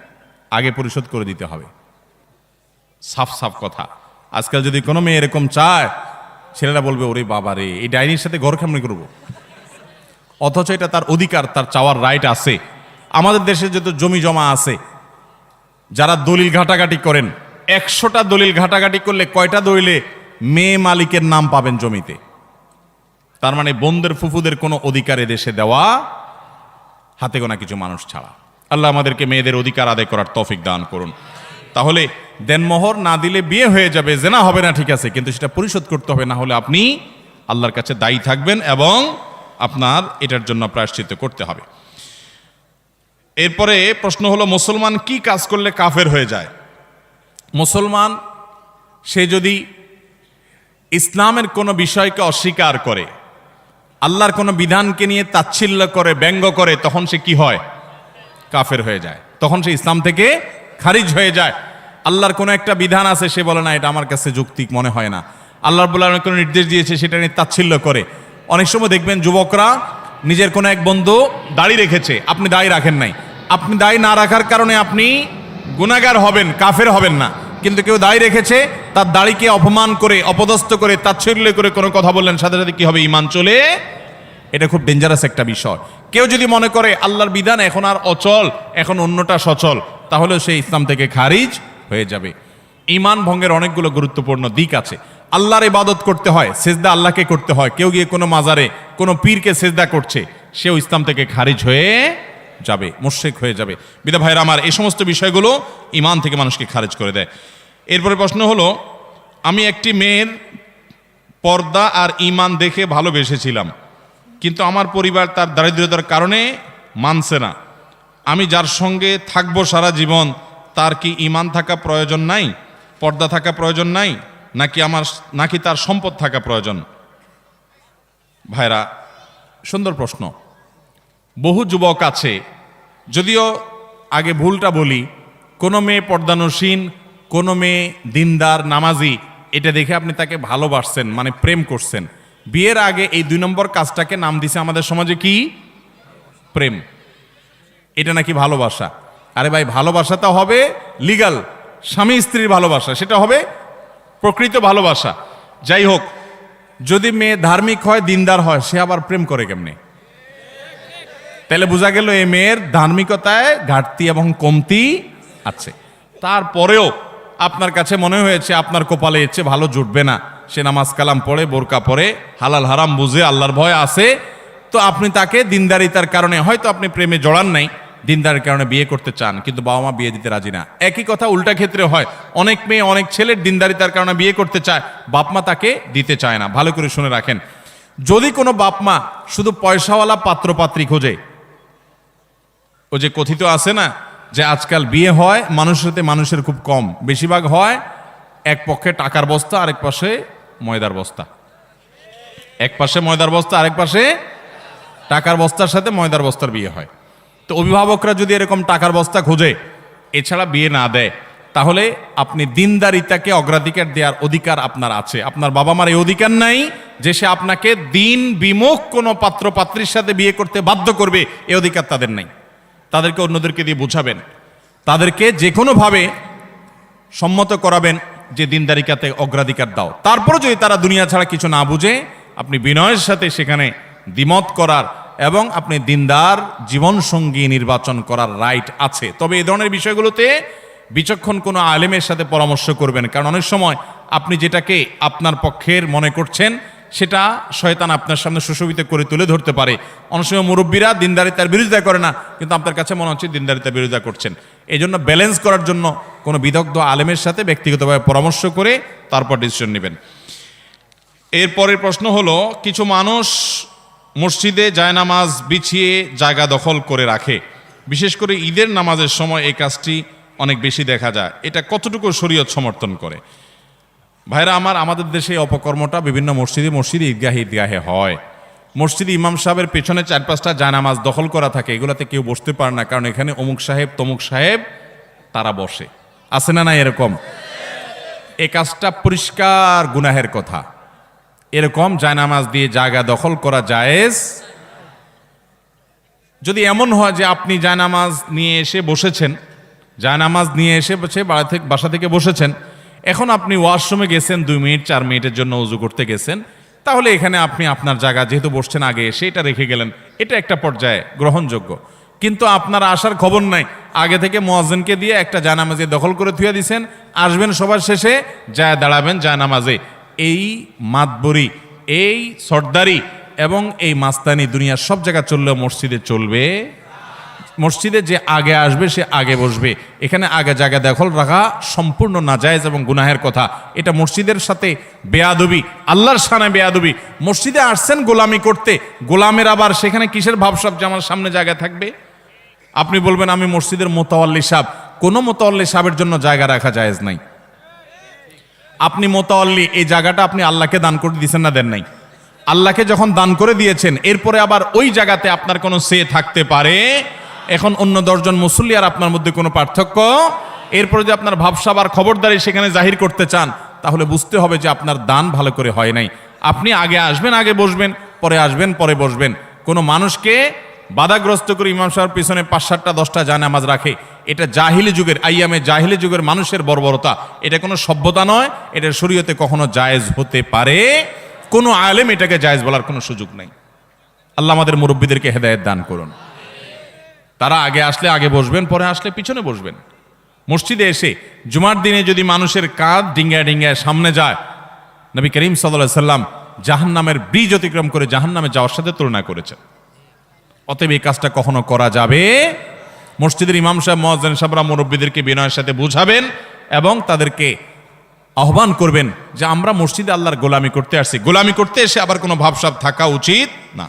আগে পরিশোধ করে দিতে হবে। সাফ সাফ কথা। আজকাল যদি কোনো মেয়ে এরকম চায়, ছেলেরা বলবে, ওরে বাবা রে, এই ডাইনির সাথে ঘর কেমনি করবো? অথচ এটা তার অধিকার, তার চাওয়ার রাইট আছে। আমাদের দেশে যত জমি জমা আছে, যারা দলিল ঘাটাঘাটি করেন, 100টা দলিল ঘাটাঘাটি করলে কয়টা দলিলে মেয়ে মালিকের নাম পাবেন জমিতে? তার মানে বোনদের ফুফুদের কোনো অধিকার দেশে দেওয়া হাতে গোনা কিছু মানুষ ছাড়া। আল্লাহ আমাদেরকে মেয়েদের অধিকার আদায় করার তৌফিক দান করুন। তাহলে দেনমোহর না দিলে বিয়ে হয়ে যাবে, জেনা হবে না, ঠিক আছে, কিন্তু সেটা পরিশোধ করতে হবে, না হলে আপনি আল্লাহর কাছে দায়ী থাকবেন এবং আপনার এটার জন্য প্রায়শ্চিত্ত করতে হবে। এরপরে প্রশ্ন হলো, মুসলমান কি কাজ করলে কাফের হয়ে যায়? মুসলমান সে যদি ইসলামের কোনো বিষয়কে অস্বীকার করে, আল্লাহর কোনো বিধানকে নিয়ে তাচ্ছিল্য করে, ব্যঙ্গ করে, তখন সে কি হয়? কাফের হয়ে যায়। তখন সে ইসলাম থেকে খারিজ হয়ে যায়। আল্লাহর কোনো একটা বিধান আছে, সে বলে না এটা আমার কাছে যৌক্তিক মনে হয় না। আল্লাহ রাব্বুল আলামিন কোনো নির্দেশ দিয়েছে, সেটা নিয়ে তাচ্ছিল্য করে। অনেক সময় দেখবেন যুবকরা নিজের কোনো এক বন্ধু দাড়ি রেখেছে, আপনি দাড়ি রাখেন নাই, আপনি দাড়ি না রাখার কারণে আপনি গুনাহগার হবেন, কাফের হবেন না। কিন্তু কেউ দাড়ি রেখেছে, তার দাড়িকে অপমান করে, অপদস্থ করে, তাচ্ছিল্য করে কোনো কথা বললেন, সাথে সাথে কি হবে? ঈমান চলে। এটা খুব ডেঞ্জারাস একটা বিষয়। কেউ যদি মনে করে আল্লাহর বিধান এখন আর অচল, এখন অন্যটা সচল, তাহলে সে ইসলাম থেকে খারিজ হয়ে যাবে। ঈমান ভঙ্গের অনেকগুলো গুরুত্বপূর্ণ দিক আছে। আল্লাহর ইবাদত করতে হয়, সেজদা আল্লাহকে করতে হয়। কেউ গিয়ে কোনো মাজারে কোনো পীরকে সেজদা করছে, সেও ইসলাম থেকে খারিজ হয়ে যাবে, মুশরিক হয়ে যাবে। বিদা ভাইরা আমার, এই সমস্ত বিষয়গুলো ঈমান থেকে মানুষকে খারিজ করে দেয়। এরপরে প্রশ্ন হলো, আমি একটি মেয়ের পর্দা আর ঈমান দেখে ভালোবেসেছিলাম, কিন্তু আমার পরিবার তার দারিদ্রতার কারণে মানছে না। আমি যার সঙ্গে থাকবো সারা জীবন, তার কি ঈমান থাকা প্রয়োজন নাই, পর্দা থাকা প্রয়োজন নাই, নাকি তার সম্পদ থাকা প্রয়োজন? ভাইরা, সুন্দর প্রশ্ন। বহু যুবক আছে যদিও আগে ভুলটা বলি, কোনো মেয়ে পর্দানসীন, কোনো মেয়ে দিনদার নামাজি, এটা দেখে আপনি তাকে ভালোবাসছেন, মানে প্রেম করছেন। বিয়ের আগে এই 2 নম্বর কাজটাকে নাম দিছে আমাদের সমাজে কি? প্রেম। এটা নাকি ভালোবাসা। আরে ভাই, ভালোবাসাটা হবে লিগাল, স্বামী স্ত্রীর ভালোবাসা, সেটা হবে প্রকৃত ভালোবাসা। যাই হোক, যদি মেয়ে ধার্মিক হয়, দিনদার হয়, সে আবার প্রেম করে কেমনে? তাহলে বোঝা গেল এই মেয়ের ধার্মিকতায় ঘাটতি এবং কমতি আছে। তারপরেও আপনার কাছে মনে হয়েছে আপনার কপালে এর চেয়ে ভালো জুটবে না, সে নামাজ কালাম পড়ে, বোরকা পরে, হালাল হারাম বুঝে, আল্লাহর ভয় আছে, তো আপনি তাকে দিনদারিতার কারণে, হয়তো আপনি প্রেমে জড়ান নাই, দিনদারের কারণে বিয়ে করতে চান, কিন্তু বাবা মা বিয়ে দিতে রাজি না। একই কথা উল্টা ক্ষেত্রে হয়, অনেক মেয়ে অনেক ছেলের দিনদারিতার কারণে বিয়ে করতে চায়, বাপ মা তাকে দিতে চায় না। ভালো করে শুনে রাখেন, যদি কোনো বাপ মা শুধু পয়সাওয়ালা পাত্রপাত্রী খোঁজে, ও যে কথিত আছে না যে আজকাল বিয়ে হয় মানুষের সাথে মানুষের খুব কম, বেশিরভাগ হয় এক পক্ষে টাকার বস্তা, আরেক পাশে ময়দার বস্তা। এক পাশে ময়দার বস্তা, আরেক পাশে টাকার বস্তার সাথে ময়দার বস্তার বিয়ে হয়। তো অভিভাবকরা যদি এরকম টাকার বস্তা খোঁজে, এছাড়া বিয়ে না দেয়, তাহলে আপনি দিনদারিতাকে অগ্রাধিকার দেওয়ার অধিকার আপনার আছে। আপনার বাবা মার এই অধিকার নাই যে সে আপনাকে দিন বিমুখ কোনো পাত্র পাত্রীর সাথে বিয়ে করতে বাধ্য করবে, এই অধিকার তাদের নাই। তাদেরকে অন্যদেরকে দিয়ে বুঝাবেন, তাদেরকে যে কোনোভাবে সম্মত করাবেন যে দিনদারিকাতে অগ্রাধিকার দাও। তারপরে যদি তারা দুনিয়া ছাড়া কিছু না বুঝে, আপনি বিনয়ের সাথে সেখানে দ্বিমত করার এবং আপনি দিনদার জীবনসঙ্গী নির্বাচন করার রাইট আছে। তবে এই ধরনের বিষয়গুলোতে বিচক্ষণ কোনো আলেমের সাথে পরামর্শ করবেন, কারণ অনেক সময় আপনি যেটাকে আপনার পক্ষের মনে করছেন সেটা শয়তান আপনার সামনে সুশোভিত করে তুলে ধরতে পারে। অনেক সময় মুরব্বীরা দিনদারিতার বিরোধিতা করে না, কিন্তু আপনার কাছে মনে হচ্ছে দিনদারিতার বিরোধিতা করছেন। এই জন্য ব্যালেন্স করার জন্য কোনো বিদগ্ধ আলেমের সাথে ব্যক্তিগতভাবে পরামর্শ করে তারপর ডিসিশন নেবেন। এরপরের প্রশ্ন হলো, কিছু মানুষ মসজিদে জায়নামাজ বিছিয়ে জায়গা দখল করে রাখে, বিশেষ করে ঈদের নামাজের সময় এই কাজটি অনেক বেশি দেখা যায়, এটা কতটুকু শরীয়ত সমর্থন করে? ভাইরা আমার, আমাদের দেশে এই অপকর্মটা বিভিন্ন মসজিদে ঈদগাহে হয়। মসজিদে ইমাম সাহেবের পেছনে 4-5টা জায়নামাজ দখল করা থাকে, এগুলাতে কেউ বসতে পারে না, কারণ এখানে অমুক সাহেব তমুক সাহেব তারা বসে। আছে না না এরকম? এই কাজটা পরিষ্কার গুনাহের কথা। এরকম জায়নামাজ দিয়ে জায়গা দখল করা জায়েজ। যদি এমন হয় যে আপনি জায়নামাজ নিয়ে এসে বসেছেন, জায়নামাজ নিয়ে এসে বাসা থেকে বসেছেন, এখন আপনি ওয়াশরুমে গেছেন 2 মিনিট 4 মিনিটের জন্য উজু করতে গেছেন, তাহলে এখানে আপনি আপনার জায়গা যেহেতু বসছেন আগে এসে এটা রেখে গেলেন, এটা একটা পর্যায়ে গ্রহণযোগ্য। কিন্তু আপনার আসার খবর নাই, আগে থেকে মুয়াজ্জিনকে দিয়ে একটা জায়নামাজে দখল করে থুয়ে দিয়েছেন, আসবেন সবার শেষে যায় দাঁড়াবেন জায়নামাজে। এই মাতবরি, এই সর্দারি এবং এই মাস্তানি দুনিয়ার সব জায়গা চললেও মসজিদে চলবে। মসজিদে যে আগে আসবে সে আগে বসবে, এখানে আগে জায়গা দখল রাখা সম্পূর্ণ নাজায়েজ এবং গুনাহের কথা। এটা মসজিদের সাথে বেয়াদবি, আল্লাহর শানে বেয়াদবি। মসজিদে আসছেন গোলামি করতে, গোলামের আবার সেখানে কিসের ভাবসাব যে আমার সামনে জায়গা থাকবে? আপনি বলবেন আমি মসজিদের মোতাওয়াল্লি সাহেব, কোনো মোতাওয়াল্লি সাহেবের জন্য জায়গা রাখা জায়েজ নাই। আপনি মোতাওয়াল্লি, এই জায়গাটা আপনি আল্লাহকে দান করে দিয়েছেন না দেন নাই? আল্লাহকে যখন দান করে দিয়েছেন, এরপরে আবার ওই জায়গাতে আপনার কোনো সে থাকতে পারে? এখন অন্য 10 জন মুসল্লি আর আপনার মধ্যে কোনো পার্থক্য? এরপরে যে আপনার ভাবসাব আর খবরদারি সেখানে জাহির করতে চান, তাহলে বুঝতে হবে যে আপনার দান ভালো করে হয় নাই। আপনি আগে আসবেন, আগে বসবেন, পরে আসবেন, পরে বসবেন। কোনো মানুষকে বাধাগ্রস্ত করে ইমাম সাহেবের পিছনে 5-7টা 10টা জায়নামাজ রাখে, এটা জাহিলি যুগের, আইয়ামে জাহিলি যুগের মানুষের বর্বরতা। এটা কোনো সভ্যতা নয়, এটা শরীয়তে কখনো জায়েজ হতে পারে। কোনো আলেম এটাকে জায়েজ বলার কোনো সুযোগ নাই। আল্লাহ আমাদের মুরব্বীদেরকে হেদায়েত দান করুন। তারা আগে আসলে আগে বসবেন, পরে আসলে পিছনে বসবেন। মসজিদে এসে জুমার দিনে যদি মানুষের কাঁধ ডিঙ্গায় ডিঙ্গায় সামনে যায়, নবী করিম সাল্লাল্লাহু আলাইহি সাল্লাম জাহান্নামের ব্রিজ অতিক্রম করে জাহান্নামে যাওয়ার সাথে তুলনা করেছেন। অতএব এই কাজটা কখনো করা যাবে? মসজিদের ইমাম সাহেব, মুয়াজ্জিন সাহেবরা মুরব্বীদেরকে বিনয়ের সাথে বুঝাবেন এবং তাদেরকে আহ্বান করবেন যে আমরা মসজিদে আল্লাহর গোলামি করতে আসছি, গোলামি করতে এসে আবার কোনো ভাবসাব থাকা উচিত না।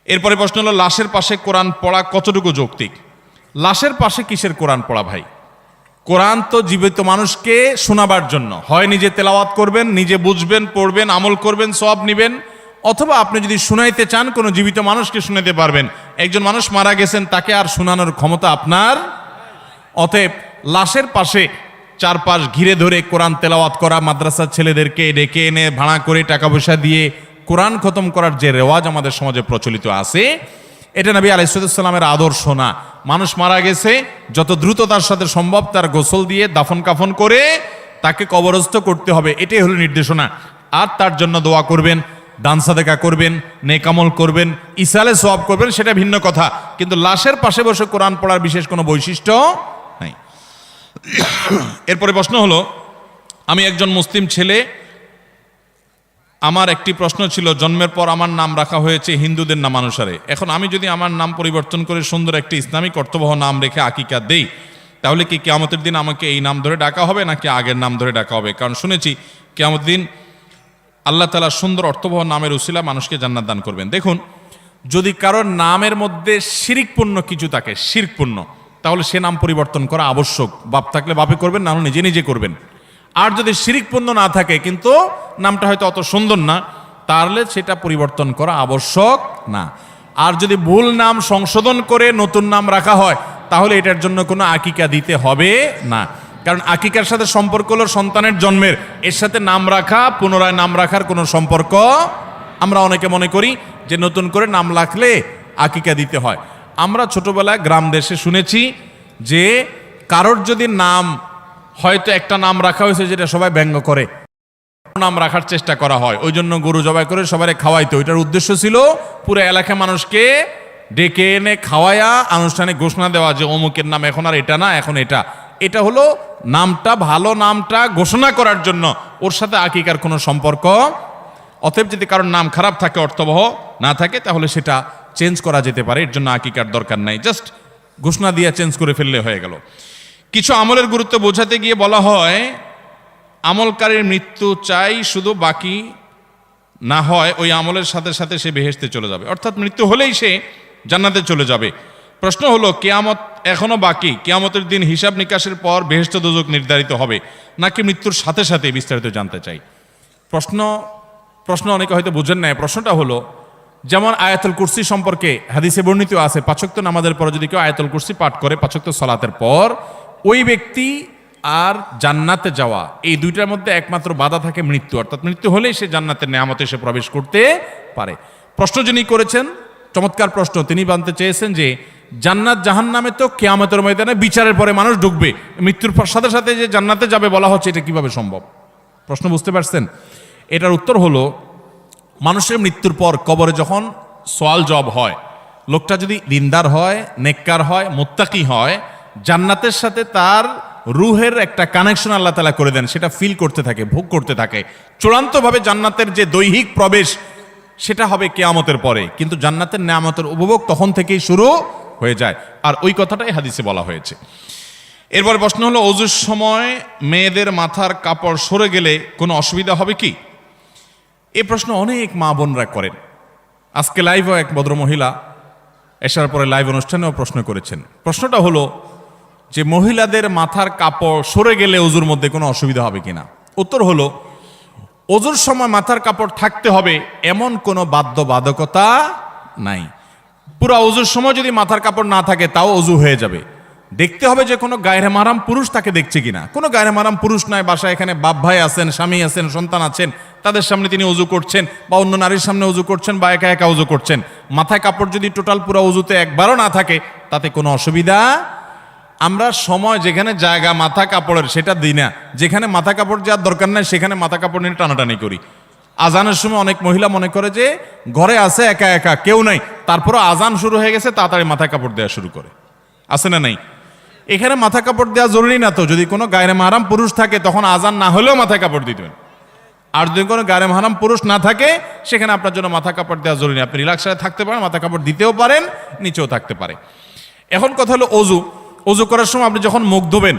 এরপরে প্রশ্ন হলো, লাশের পাশে কোরআন পড়া কতটুকু যৌক্তিক? লাশের পাশে কিসের কোরআন পড়া ভাই? কোরআন তো জীবিত মানুষকে শোনাবার জন্য, হয় নিজে তেলাওয়াত করবেন, নিজে বুঝবেন, পড়বেন, আমল করবেন, সওয়াব নেবেন, অথবা আপনি যদি শুনাইতে চান কোনো জীবিত মানুষকে শুনাইতে পারবেন। একজন মানুষ মারা গেছেন, তাকে আর শোনানোর ক্ষমতা আপনার। অতএব লাশের পাশে চারপাশ ঘিরে ধরে কোরআন তেলাওয়াত করা, মাদ্রাসার ছেলেদেরকে ডেকে এনে ভাড়া করে টাকা পয়সা দিয়ে কোরআন খতম করার যে রেওয়াজ আমাদের সমাজে প্রচলিত আছে, এটা নবী আলাইহিস সালামের আদর্শ না। মানুষ মারা গেছে, যত দ্রুত তার সাথে সম্ভব তার গোসল দিয়ে দাফন কাফন করে তাকে কবরস্থ করতে হবে, এটাই হলো নির্দেশনা। আর তার জন্য দোয়া করবেন, দান সাদেকা করবেন, নেক আমল করবেন, ইসালে সওয়াব করবেন, সেটা ভিন্ন কথা। কিন্তু লাশের পাশে বসে কোরআন পড়ার বিশেষ কোনো বৈশিষ্ট্য নাই। এরপরে প্রশ্ন হলো, আমি একজন মুসলিম ছেলে, আমার একটি প্রশ্ন ছিল, জন্মের পর আমার নাম রাখা হয়েছে হিন্দুদের নাম অনুসারে। এখন আমি যদি আমার নাম পরিবর্তন করে সুন্দর একটি ইসলামিক অর্থবহ নাম রেখে আকিকা দেই, তাহলে কি কিয়ামতের দিন আমাকে এই নাম ধরে ডাকা হবে নাকি আগের নাম ধরে ডাকা হবে? কারণ শুনেছি কিয়ামতের দিন আল্লাহ তাআলা সুন্দর অর্থবহ নামের উসিলা মানুষকে জান্নাত দান করবেন। দেখুন, যদি কারোর নামের মধ্যে শিরকপূর্ণ কিছু থাকে, শিরকপূর্ণ, তাহলে সে নাম পরিবর্তন করা আবশ্যক। বাপ থাকলে বাপে করবেন, না হলে নিজে নিজে করবেন। আর যদি শিরকপূর্ণ না থাকে কিন্তু নামটা হয়তো অত সুন্দর না, তাহলে সেটা পরিবর্তন করা আবশ্যক না। আর যদি ভুল নাম সংশোধন করে নতুন নাম রাখা হয়, তাহলে এটার জন্য কোনো আকিকা দিতে হবে না। কারণ আকিকার সাথে সম্পর্ক হলো সন্তানের জন্মের, এর সাথে নাম রাখা, পুনরায় নাম রাখার কোনো সম্পর্ক। আমরা অনেকে মনে করি যে নতুন করে নাম রাখলে আকিকা দিতে হয়। আমরা ছোটবেলায় গ্রাম দেশে শুনেছি যে কারোর যদি নাম, হয়তো একটা নাম রাখা হয়েছে যেটা সবাই ব্যঙ্গ করে, নাম রাখার চেষ্টা করা হয়, ওই জন্য গরু জবাই করে সবাই খাওয়াইতো। এটার উদ্দেশ্য ছিল পুরো এলাকার মানুষকে ডেকে এনে খাওয়ায়া আনুষ্ঠানিক ঘোষণা দেওয়া যে অমুকের নাম এখন আর এটা না, এখন এটা। এটা হলো নামটা, ভালো নামটা ঘোষণা করার জন্য, ওর সাথে আকিকার কোনো সম্পর্ক। অতএব যদি কারোর নাম খারাপ থাকে, অর্থবহ না থাকে, তাহলে সেটা চেঞ্জ করা যেতে পারে, এর জন্য আকিকার দরকার নাই, জাস্ট ঘোষণা দিয়ে চেঞ্জ করে ফেললে হয়ে গেল। কিছু আমলের গুরুত্ব বোঝাতে গিয়ে বলা হয়, আমলকারীর মৃত্যু চাই, শুধু বাকি না হয় ওই আমলের সাথে সাথে সে বেহেশতে চলে যাবে, অর্থাৎ মৃত্যু হলেই সে জান্নাতে চলে যাবে। প্রশ্ন হলো, কিয়ামত এখনো বাকি, কিয়ামতের দিন হিসাব নিকাশের পর বেহেশত দোজখ নির্ধারিত হবে নাকি মৃত্যুর সাথে সাথে? বিস্তারিত জানতে চাই। প্রশ্ন অনেকে হয়তো বুঝেন না। প্রশ্নটা হলো, যেমন আয়াতুল কুরসি সম্পর্কে হাদিসে বর্ণিত আছে, 5 ওয়াক্ত নামাজের পর যদি কেউ আয়াতুল কুরসি পাঠ করে 5 ওয়াক্ত সালাতের পর, ওই ব্যক্তি আর জান্নাতে যাওয়া, এই দুইটার মধ্যে একমাত্র বাধা থাকে মৃত্যু, অর্থাৎ মৃত্যু হলেই সে জান্নাতের নেয়ামতে সে প্রবেশ করতে পারে। প্রশ্ন যিনি করেছেন, চমৎকার প্রশ্ন। তিনি জানতে চেয়েছেন যে জান্নাত জাহান্নামে তো কিয়ামতের ময়দানে বিচারের পরে মানুষ ঢুকবে, মৃত্যুর সাথে সাথে যে জান্নাতে যাবে বলা হচ্ছে, এটা কিভাবে সম্ভব? প্রশ্ন বুঝতে পারছেন? এটার উত্তর হলো, মানুষের মৃত্যুর পর কবরে যখন সওয়াল জবাব হয়, লোকটা যদি দিনদার হয়, নেককার হয়, মুত্তাকি হয়, জান্নাতের সাথে তার রুহের একটা কানেকশন আল্লাহ তাআলা করে দেন, সেটা ফিল করতে থাকে, ভোগ করতে থাকে। চূড়ান্তভাবে জান্নাতের যে দৈহিক প্রবেশ, সেটা হবে কিয়ামতের পরে, কিন্তু জান্নাতের নেয়ামতের উপভোগ তখন থেকেই শুরু হয়ে যায়। আর ওই কথাটাই হাদিসে বলা হয়েছে। এরপর প্রশ্ন হলো, ওযুর সময় মেয়েদের মাথার কাপড় সরে গেলে কোনো অসুবিধা হবে কি? এই প্রশ্ন অনেক মা বোনরা করেন। আজকে লাইভও এক ভদ্রমহিলা এসার পরে লাইভ অনুষ্ঠানেও প্রশ্ন করেছেন। প্রশ্নটা হলো যে মহিলাদের মাথার কাপড় সরে গেলে ওযুর মধ্যে কোনো অসুবিধা হবে কিনা। উত্তর হলো, ওযুর সময় মাথার কাপড় থাকতে হবে এমন কোনো বাধ্যবাধকতা নাই। পুরো ওযুর সময় যদি মাথার কাপড় না থাকে তাও ওযু হয়ে যাবে। দেখতে হবে যে কোনো গায়রে মাহরাম পুরুষ তাকে দেখছে কিনা। কোনো গায়রে মাহরাম পুরুষ নাই, বাসায় এখানে বাপ ভাই আছেন, স্বামী আছেন, সন্তান আছেন, তাদের সামনে তিনি ওযু করছেন বা অন্য নারীর সামনে ওযু করছেন বা একা একা ওযু করছেন, মাথায় কাপড় যদি টোটাল পুরো ওযুতে একবারও না থাকে তাতে কোনো অসুবিধা। আমরা সময় যেখানে জায়গা মাথা কাপড়ের সেটা দিই না, যেখানে মাথা কাপড় যাওয়ার দরকার নাই সেখানে মাথা কাপড় নিয়ে টানাটানি করি। আজানের সময় অনেক মহিলা মনে করে যে ঘরে আছে একা একা, কেউ নাই, তারপরও আজান শুরু হয়ে গেছে, তাড়াতাড়ি মাথা কাপড় দেওয়া শুরু করে। আছে না নাই? এখানে মাথা কাপড় দেওয়া জরুরি না তো। যদি কোনো গায়রে মাহরাম পুরুষ থাকে তখন আজান না হলেও মাথা কাপড় দিতেন। আর যদি কোনো গায়রে মাহরাম পুরুষ না থাকে সেখানে আপনার জন্য মাথা কাপড় দেওয়া জরুরি। আপনি রিল্যাক্সে থাকতে পারেন, মাথা কাপড় দিতেও পারেন, নিচেও থাকতে পারে। এখন কথা হলো ওযু। ওযু করার সময় আপনি যখন মুখ ধোবেন,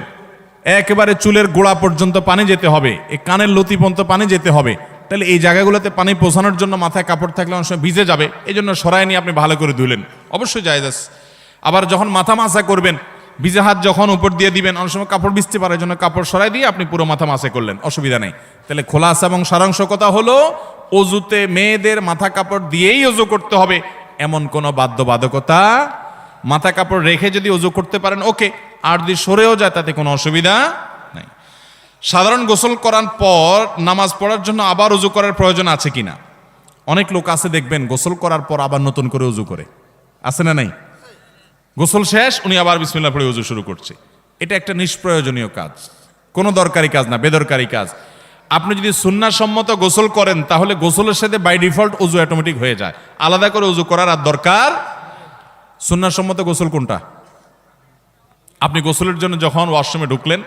একেবারে চুলের গোড়া পর্যন্ত পানি যেতে হবে, এই কানের লতি পর্যন্ত পানি যেতে হবে। তাহলে এই জায়গাগুলোতে পানি পৌঁছানোর জন্য মাথায় কাপড় থাকলে অনেক সময় ভিজে যাবে, এই জন্য সরাই নিয়ে আপনি ভালো করে ধুলেন, অবশ্যই জায়েজ আছে। আবার যখন মাথা মাসা করবেন, ভিজা হাত যখন উপর দিয়ে দিবেন, অনেক সময় কাপড় ভিজতে পারে, জন্য কাপড় সরাই দিয়ে আপনি পুরো মাথা মাসে করলেন, অসুবিধা নেই। তাহলে খোলাসা এবং সারাংশ কথা হলো, অজুতে মেয়েদের মাথা কাপড় দিয়েই অজু করতে হবে এমন কোনো বাধ্যবাধকতা, মাথা কাপড় রেখে যদি অজু করতে পারেন ওকে, আর যদি সরেও যায় তাতে কোনো অসুবিধা নাই। সাধারণ গোসল করার পর নামাজ পড়ার জন্য আবার অজু করার প্রয়োজন আছে কিনা? অনেক লোক আছে দেখবেন গোসল করার পর আবার নতুন করে অজু করে, আছে না নাই? গোসল শেষ, উনি আবার বিসমিল্লাহ পড়ে অজু শুরু করছে। এটা একটা নিষ্প্রয়োজনীয় কাজ, কোনো দরকারি কাজ না, বেদরকারি কাজ। আপনি যদি সুন্নাহসম্মত গোসল করেন তাহলে গোসলের সাথে বাই ডিফল্ট অজু অটোমেটিক হয়ে যায়, আলাদা করে অজু করার আর দরকার। সুন্নাহসম্মত গোসল কোনটা? আপনি গোসলের জন্য যখন ওয়াশরুমে ঢুকলেন,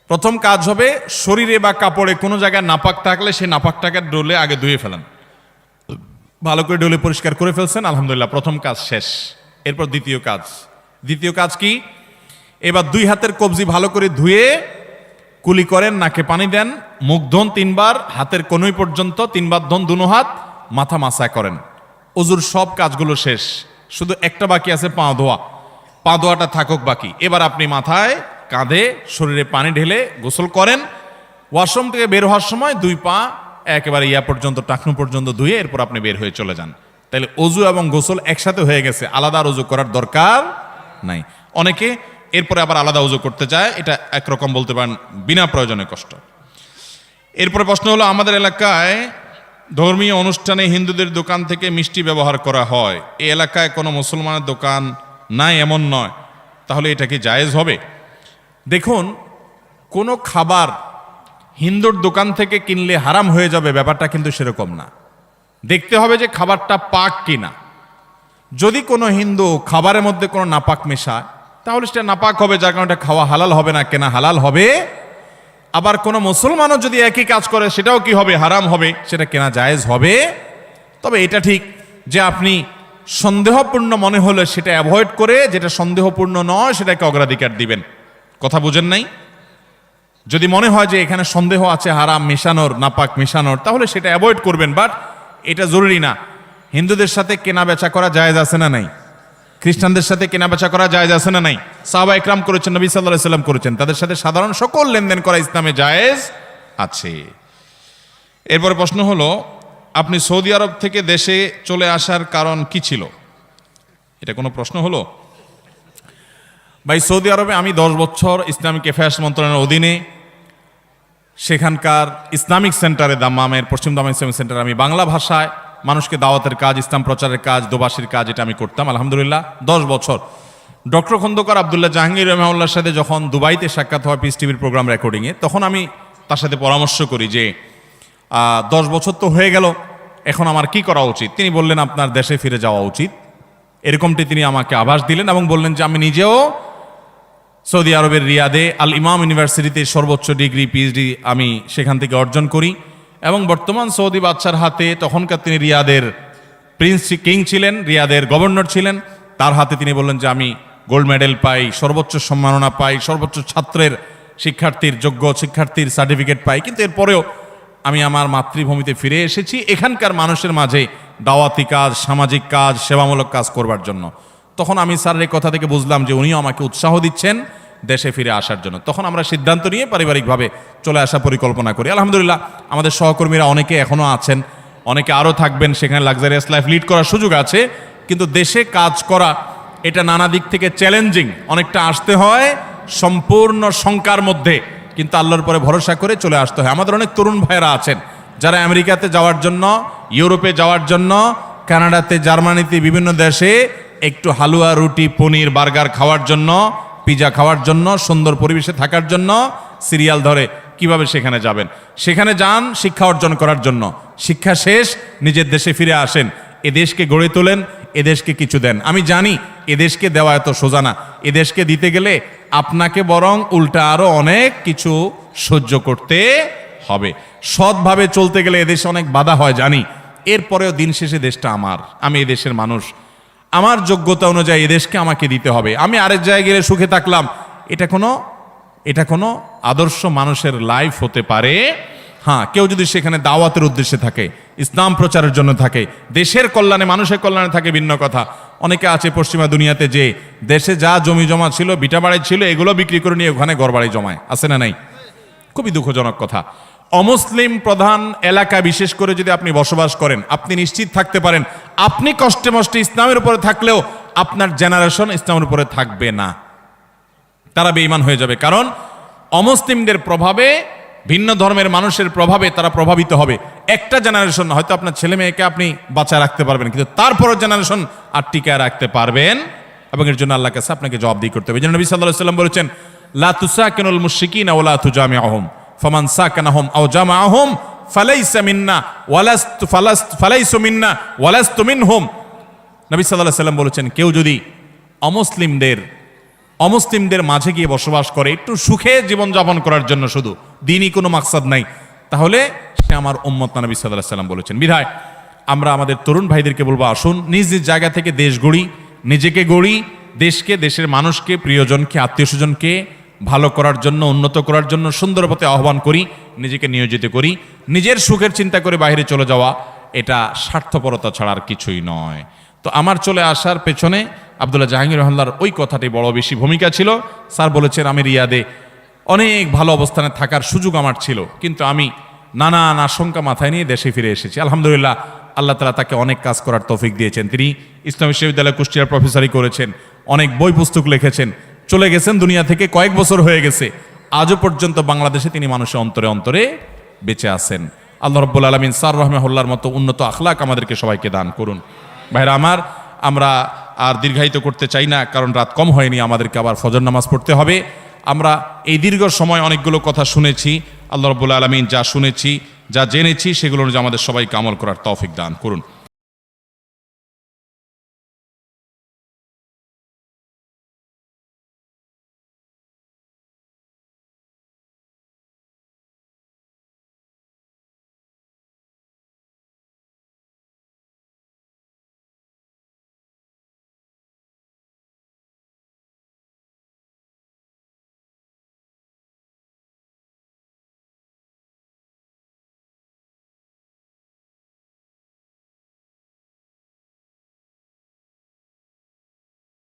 প্রথম কাজ হবে শরীরে বা কাপড়ে কোনো জায়গায় নাপাক থাকলে সেই নাপাকটাকে ডলে আগে ধুয়ে ফেলেন, ভালো করে ডলে পরিষ্কার করে ফেলছেন, আলহামদুলিল্লাহ, প্রথম কাজ শেষ। এরপর দ্বিতীয় কাজ কি? এবার 2 হাতের কবজি ভালো করে ধুয়ে কুলি করেন, নাকে পানি দেন, মুখ ধোন 3 বার, হাতের কনুই পর্যন্ত 3 বার ধোন, দুনো হাত, মাথা মাসা করেন। অজুর সব কাজগুলো শেষ, শুধু একটা বাকি আছে, পা ধোয়া। পা ধোয়াটা থাকুক বাকি। এবার আপনি মাথায়, কাঁধে, শরীরে পানি ঢেলে গোসল করেন। ওয়াশরুম থেকে বের হওয়ার সময় 2 পা একেবারে ইয়া পর্যন্ত, টাকনু পর্যন্ত ধুয়ে এরপর আপনি বের হয়ে চলে যান। তাহলে অজু এবং গোসল একসাথে হয়ে গেছে, আলাদা আর অজু করার দরকার নাই। অনেকে এরপরে আবার আলাদা অজু করতে চায়, এটা একরকম বলতে পারেন বিনা প্রয়োজনে কষ্ট। এরপরে প্রশ্ন হলো, আমাদের এলাকায় ধর্মীয় অনুষ্ঠানে হিন্দুদের দোকান থেকে মিষ্টি ব্যবহার করা হয়, এই এলাকায় কোনো মুসলমানের দোকান নাই এমন নয়, তাহলে এটা কি জায়েজ হবে? দেখুন, কোনো খাবার হিন্দুর দোকান থেকে কিনলে হারাম হয়ে যাবে ব্যাপারটা কিন্তু সেরকম না। দেখতে হবে যে খাবারটা পাক কিনা। যদি কোনো হিন্দু খাবারের মধ্যে কোনো নাপাক মেশায় তাহলে সেটা নাপাক হবে, যার কারণে এটা খাওয়া হালাল হবে না, কেনা হালাল হবে। আবার কোনো মুসলমানও যদি একই কাজ করে সেটাও কি হবে? হারাম হবে, সেটা কেনা জায়েজ হবে। তবে এটা ঠিক যে আপনি সন্দেহপূর্ণ মনে হলে সেটা অ্যাভয়েড করে, যেটা সন্দেহপূর্ণ নয় সেটাকে অগ্রাধিকার দিবেন। কথা বুঝেন নাই? যদি মনে হয় যে এখানে সন্দেহ আছে হারাম মেশানোর, নাপাক মেশানোর, তাহলে সেটা অ্যাভয়েড করবেন। বাট এটা জরুরি না। হিন্দুদের সাথে কেনা বেচা করা জায়েজ আছে না নাই? খ্রিস্টানদের সাথে কেনা বেচা করা জায়েজ আছে না নাই? সাহাবা ইকরাম করেছেন, নবী সাল্লাল্লাহু আলাইহি সাল্লাম করেছেন, তাদের সাথে সাধারণ সকল লেনদেন করা ইসলামে জায়েজ আছে। এরপরে প্রশ্ন হলো, আপনি সৌদি আরব থেকে দেশে চলে আসার কারণ কি ছিল? এটা কোনো প্রশ্ন হলো? ভাই, সৌদি আরবে আমি 10 বছর ইসলামিক অ্যাফেয়ার্স মন্ত্রণালয়ের অধীনে সেখানকার ইসলামিক সেন্টারে, দাম্মামের পশ্চিম দাম্মাম ইসলামিক সেন্টারে আমি বাংলা ভাষায় মানুষকে দাওয়াতের কাজ, ইসলাম প্রচারের কাজ, দোবাসীর কাজ, এটা আমি করতাম আলহামদুলিল্লাহ 10 বছর। ডক্টর খন্দকার আব্দুল্লাহ জাহাঙ্গীর রহমাউল্লাহর সাথে যখন দুবাইতে সাক্ষাৎ হয় পিস টিভির প্রোগ্রাম রেকর্ডিংয়ে, তখন আমি তার সাথে পরামর্শ করি যে 10 বছর তো হয়ে গেল, এখন আমার কি করা উচিত? তিনি বললেন আপনার দেশে ফিরে যাওয়া উচিত। এরকমটি তিনি আমাকে আভাস দিলেন এবং বললেন যে আমি নিজেও সৌদি আরবের রিয়াদে আল ইমাম ইউনিভার্সিটিতে সর্বোচ্চ ডিগ্রি পিএইচডি আমি সেখান থেকে অর্জন করি এবং বর্তমান সৌদি বাদশার হাতে, তখনকার তিনি রিয়াদের প্রিন্স কিং ছিলেন, রিয়াদের গভর্নর ছিলেন, তার হাতে তিনি বললেন যে আমি গোল্ড মেডেল পাই, সর্বোচ্চ সম্মাননা পাই, সর্বোচ্চ ছাত্রের শিক্ষার্থীর, যোগ্য শিক্ষার্থীর সার্টিফিকেট পাই, কিন্তু এরপরেও আমি আমার মাতৃভূমিতে ফিরে এসেছি এখানকার মানুষের মাঝে দাওয়াতি কাজ, সামাজিক কাজ, সেবামূলক কাজ করবার জন্য। তখন আমি স্যারের কথা থেকে বুঝলাম যে উনিও আমাকে উৎসাহ দিচ্ছেন দেশে ফিরে আসার জন্য। তখন আমরা সিদ্ধান্ত নিয়ে পারিবারিকভাবে চলে আসার পরিকল্পনা করি। আলহামদুলিল্লাহ আমাদের সহকর্মীরা অনেকে এখনও আছেন, অনেকে আরও থাকবেন, সেখানে লাক্সারিয়াস লাইফ লিড করার সুযোগ আছে। কিন্তু দেশে কাজ করা এটা নানা দিক থেকে চ্যালেঞ্জিং, অনেকটা আসতে হয় সম্পূর্ণ শঙ্কার মধ্যে, কিন্তু আল্লাহর পরে ভরসা করে চলে আসতে হয়। আমাদের অনেক তরুণ ভাইয়েরা আছেন যারা আমেরিকাতে যাওয়ার জন্য, ইউরোপে যাওয়ার জন্য, কানাডাতে, জার্মানিতে, বিভিন্ন দেশে একটু হালুয়া, রুটি, পনির, বার্গার খাওয়ার জন্য, পিজা খাওয়ার জন্য, সুন্দর পরিবেশে থাকার জন্য সিরিয়াল ধরে কিভাবে সেখানে যাবেন। সেখানে যান শিক্ষা অর্জন করার জন্য, শিক্ষা শেষ নিজের দেশে ফিরে আসেন, এদেশকে গড়ে তোলেন, এদেশকে কিছু দেন। আমি জানি এদেশকে দেওয়া এত সোজা না, এদেশকে দিতে গেলে আপনাকে বরং উল্টা আরো অনেক কিছু সহ্য করতে হবে। সৎভাবে চলতে গেলে এদেশে অনেক বাধা হয় জানি, এরপরেও দিন শেষে দেশটা আমার, আমি এদেশের মানুষ, আমার যোগ্যতা অনুযায়ী এদেশকে আমাকে দিতে হবে। আমি আরেক জায়গায় গেলে সুখে থাকলাম, এটা কোনো আদর্শ মানুষের লাইফ হতে পারে। হ্যাঁ, কেউ যদি সেখানে দাওয়াতের উদ্দেশ্যে থাকে, ইসলাম প্রচারের জন্য থাকে, দেশের কল্যাণে, মানুষের কল্যাণে থাকে ভিন্ন কথা। অনেকে আছে পশ্চিমা দুনিয়াতে যে দেশে যা জমি জমা ছিল, ভিটা বাড়ি ছিল, এগুলো বিক্রি করে নিয়ে ওখানে ঘর বাড়ি জমায়, আছে না নাই? খুবই দুঃখজনক কথা। অমুসলিম প্রধান এলাকা বিশেষ করে যদি আপনি বসবাস করেন, আপনি নিশ্চিত থাকতে পারেন আপনি কষ্টে মষ্টে ইসলামের উপরে থাকলেও আপনার জেনারেশন ইসলামের উপরে থাকবে না, তারা বেঈমান হয়ে যাবে। কারণ অমুসলিমদের প্রভাবে, ভিন্ন ধর্মের মানুষের প্রভাবে তারা প্রভাবিত হবে। একটা জেনারেশন হয়তো আপনার ছেলে মেয়েকে আপনি বাঁচায় রাখতে পারবেন, কিন্তু তারপরের জেনারেশন আর টিকায় রাখতে পারবেন, এবং এর জন্য আল্লাহর কাছে আপনাকে জবাবদিহি করতে হবে। এই জন্য নবী সাল্লাল্লাহু আলাইহি ওয়াসাল্লাম বলেছেন, লা তুসাকিনুল মুশরিকিনা ওয়া লা তুজামিউহুম ফামান সাকানাহুম আও জামাআহুম ফালাইসা মিন্না ফালাইসু মিন্না ওয়ালাস্তু মিনহুম। নবী সাল্লাল্লাহু আলাইহি ওয়াসাল্লাম বলেছেন, কেউ যদি অমুসলিমদের মাঝে গিয়ে বসবাস করে একটু সুখে জীবনযাপন করার জন্য, শুধু দিনই কোনো মাকসাদ নাই, তাহলে সে আমার উম্মত না, নবী সাল্লাল্লাহু আলাইহি ওয়াসাল্লাম বলেছেন। বিধায় আমরা আমাদের তরুণ ভাইদেরকে বলবো, আসুন নিজ নিজ জায়গা থেকে দেশ গড়ি, নিজেকে গড়ি, দেশকে, দেশের মানুষকে, প্রিয়জনকে, আত্মীয় স্বজনকে ভালো করার জন্য, উন্নত করার জন্য সুন্দর পথে আহ্বান করি, নিজেকে নিয়োজিত করি। নিজের সুখের চিন্তা করে বাইরে চলে যাওয়া, এটা স্বার্থপরতা ছাড়া আর কিছুই নয়। তো আমার চলে আসার পেছনে আব্দুল্লাহ জাহাঙ্গীর রহমাল্লার ওই কথাটি বড় বেশি ভূমিকা ছিল। স্যার বলেছেন, আমি রিয়াদে অনেক ভালো অবস্থানে থাকার সুযোগ আমার ছিল, কিন্তু আমি নানান আশঙ্কা মাথায় নিয়ে দেশে ফিরে এসেছি। আলহামদুলিল্লাহ, আল্লাহ তাআলা তাকে অনেক কাজ করার তৌফিক দিয়েছেন। তিনি ইসলামী বিশ্ববিদ্যালয় কুষ্টিয়ার প্রফেসরি করেছেন, অনেক বই পুস্তক লিখেছেন, চলে গেছেন দুনিয়া থেকে, কয়েক বছর হয়ে গেছে। আজও পর্যন্ত বাংলাদেশে তিনি মানুষের অন্তরে অন্তরে বেঁচে আছেন। আল্লাহ রাব্বুল আলামিন স্যার রাহমাহুল্লাহর মতো উন্নত আখলাক আমাদেরকে সবাইকে দান করুন। ভাইরা আমার, আমরা আর দীর্ঘায়িত করতে চাই না, কারণ রাত কম হয়নি, আমাদেরকে আবার ফজর নামাজ পড়তে হবে। আমরা এই দীর্ঘ সময় অনেকগুলো কথা শুনেছি। আল্লাহ রাব্বুল আলামিন যা শুনেছি, যা জেনেছি, সেগুলো অনুযায়ী আমাদের সবাইকে আমল করার তৌফিক দান করুন।